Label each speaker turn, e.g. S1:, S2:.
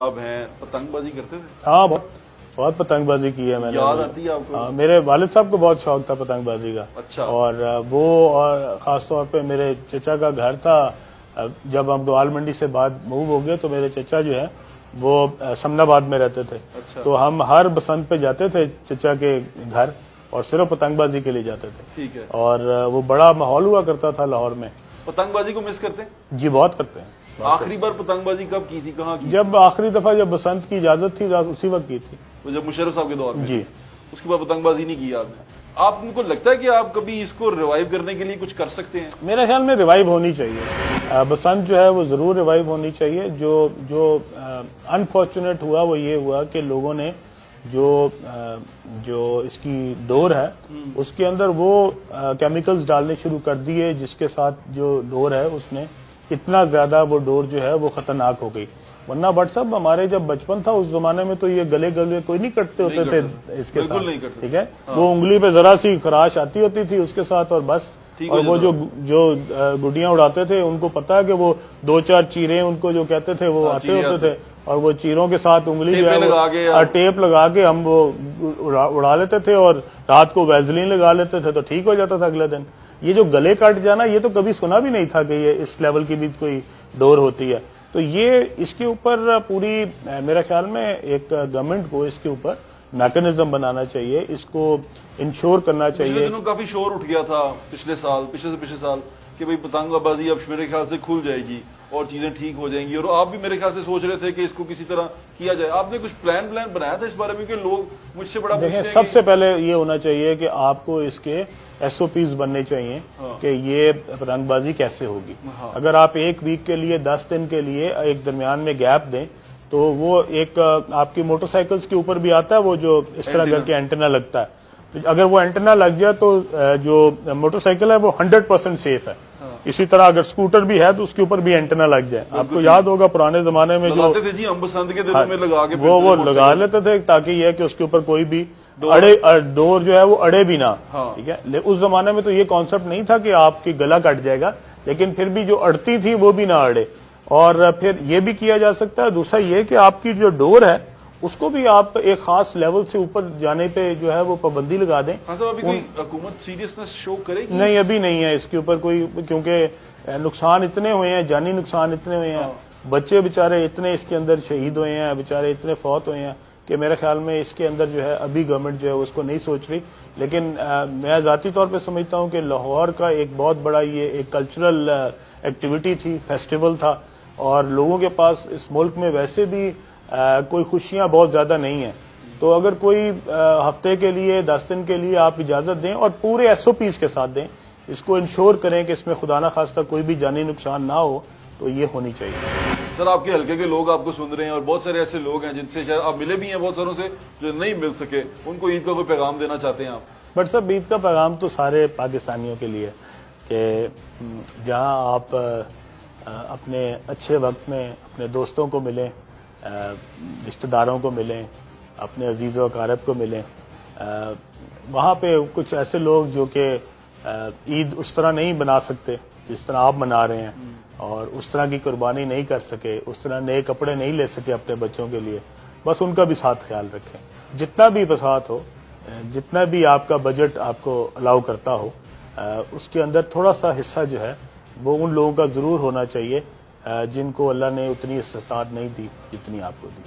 S1: آپ ہیں پتنگ بازی کرتے تھے؟
S2: ہاں بہت پتنگ بازی کی ہے میں نے.
S1: یاد آتی ہے آپ کو؟
S2: ہاں میرے والد صاحب کو بہت شوق تھا پتنگ بازی کا.
S1: اچھا. اور
S2: اور خاص طور پہ میرے چچا کا گھر تھا. جب ہم دوال منڈی سے بعد موو ہو گئے تو میرے چچا جو ہے وہ سمن آباد میں رہتے تھے.
S1: اچھا.
S2: تو ہم ہر بسنت پہ جاتے تھے چچا کے گھر اور صرف پتنگ بازی کے لیے جاتے تھے.
S1: ٹھیک ہے.
S2: اور وہ بڑا ماحول ہوا کرتا تھا لاہور میں.
S1: پتنگ بازی کو مس کرتے ہیں؟
S2: جی بہت کرتے ہیں.
S1: آخری بار پتنگ بازی کب کی تھی، کہاں کی؟
S2: جب آخری دفعہ جب بسنت کی اجازت تھی اسی وقت کی تھی.
S1: وہ جب مشرف صاحب کے دور میں؟
S2: جی.
S1: اس کے بعد پتنگ بازی نہیں کی آپ نے. آپ کو لگتا ہے کہ آپ کبھی اس کو ریوائیو کرنے کے لیے کچھ کر سکتے ہیں؟
S2: میرے خیال میں ریوائیو ہونی چاہیے. بسنت جو ہے وہ ضرور ریوائیو ہونی چاہیے. جو انفارچونیٹ ہوا وہ یہ ہوا کہ لوگوں نے جو اس کی ڈور ہے اس کے اندر وہ کیمیکلز ڈالنے شروع کر دیے جس کے ساتھ جو ڈور ہے اس نے اتنا زیادہ وہ ڈور جو ہے وہ خطرناک ہو گئی. ورنہ بٹ صاحب ہمارے جب بچپن تھا اس زمانے میں تو یہ گلے کوئی نہیں کٹتے ہوتے تھے اس کے ساتھ. ٹھیک ہے. وہ انگلی پہ ذرا سی خراش آتی ہوتی تھی اس کے ساتھ اور بس. اور وہ جو گڈیاں اڑاتے تھے ان کو پتا ہے کہ وہ 2-4 چیرے ان کو جو کہتے تھے وہ آتے ہوتے تھے اور وہ چیروں کے ساتھ انگلی جو ہے ٹیپ لگا کے ہم وہ اڑا لیتے تھے اور رات کو ویزلین لگا لیتے تھے تو ٹھیک ہو جاتا تھا اگلے دن. یہ جو گلے کٹ جانا یہ تو کبھی سنا بھی نہیں تھا کہ یہ اس لیول کی بھی کوئی ڈور ہوتی ہے. تو یہ اس کے اوپر پوری میرا خیال میں ایک گورنمنٹ کو اس کے اوپر میکنزم بنانا چاہیے. اس کو انشور کرنا چاہیے.
S1: پچھلے دنوں کافی شور اٹھ گیا تھا پچھلے سے پچھلے سال کہ بھئی پتنگ بازی اب میرے خیال سے کھل جائے گی اور چیزیں ٹھیک ہو جائیں گی، اور آپ بھی میرے خیال سے سوچ رہے تھے کہ اس کو کسی طرح کیا جائے. آپ نے کچھ پلان بنایا تھا اس بارے میں کہ لوگ مجھ سے بڑا
S2: دیکھیں سب سے پہلے یہ ہونا چاہیے کہ آپ کو اس کے ایس او پیز بننے چاہیے کہ یہ پتنگ بازی کیسے ہوگی. اگر آپ ایک ویک کے لیے 10 دن کے لیے ایک درمیان میں گیپ دیں تو وہ ایک آپ کی موٹر سائیکلز کے اوپر بھی آتا ہے وہ جو اس طرح کر کے اینٹینا لگتا ہے. اگر وہ اینٹینا لگ جائے تو جو موٹر سائیکل ہے وہ 100% سیف ہے. اسی طرح اگر اسکوٹر بھی ہے تو اس کے اوپر بھی اینٹینا لگ جائے. آپ کو یاد ہوگا پرانے زمانے میں جو وہ لگا لیتے تھے تاکہ یہ کہ اس کے اوپر کوئی بھی ڈور جو ہے وہ اڑے بھی نہ. ٹھیک ہے. اس زمانے میں تو یہ کانسیپٹ نہیں تھا کہ آپ کی گلا کٹ جائے گا، لیکن پھر بھی جو اڑتی تھی وہ بھی نہ اڑے. اور پھر یہ بھی کیا جا سکتا ہے. دوسرا یہ کہ آپ کی جو ڈور ہے اس کو بھی آپ ایک خاص لیول سے اوپر جانے پہ جو ہے وہ پابندی لگا دیں.
S1: ابھی کوئی حکومت سیریسنس شو کرے گی؟
S2: نہیں ابھی نہیں ہے اس کے اوپر کوئی، کیونکہ نقصان اتنے ہوئے ہیں، جانی نقصان اتنے ہوئے ہیں، بچے بےچارے اتنے اس کے اندر شہید ہوئے ہیں، بےچارے اتنے فوت ہوئے ہیں کہ میرے خیال میں اس کے اندر جو ہے ابھی گورنمنٹ جو ہے اس کو نہیں سوچ رہی. لیکن میں ذاتی طور پہ سمجھتا ہوں کہ لاہور کا ایک بہت بڑا یہ ایک کلچرل ایکٹیویٹی تھی، فیسٹیول تھا، اور لوگوں کے پاس اس ملک میں ویسے بھی کوئی خوشیاں بہت زیادہ نہیں ہیں. تو اگر کوئی ہفتے کے لیے 10 دن کے لیے آپ اجازت دیں اور پورے ایس او پیز کے ساتھ دیں، اس کو انشور کریں کہ اس میں خدا نہ خواستہ کوئی بھی جانی نقصان نہ ہو، تو یہ ہونی چاہیے.
S1: سر آپ کے حلقے کے لوگ آپ کو سن رہے ہیں اور بہت سارے ایسے لوگ ہیں جن سے شاید آپ ملے بھی ہیں، بہت ساروں سے جو نہیں مل سکے، ان کو عید کا کوئی پیغام دینا چاہتے ہیں آپ؟
S2: بٹ صاحب عید کا پیغام تو سارے پاکستانیوں کے لیے کہ جہاں آپ اپنے اچھے وقت میں اپنے دوستوں کو ملیں، رشتہ داروں کو ملیں، اپنے عزیز و اقارب کو ملیں. وہاں پہ کچھ ایسے لوگ جو کہ عید اس طرح نہیں بنا سکتے جس طرح آپ منا رہے ہیں، اور اس طرح کی قربانی نہیں کر سکے، اس طرح نئے کپڑے نہیں لے سکے اپنے بچوں کے لیے، بس ان کا بھی ساتھ خیال رکھیں. جتنا بھی بساط ہو، جتنا بھی آپ کا بجٹ آپ کو الاؤ کرتا ہو، اس کے اندر تھوڑا سا حصہ جو ہے وہ ان لوگوں کا ضرور ہونا چاہیے جن کو اللہ نے اتنی استطاعت نہیں دی جتنی آپ کو دی.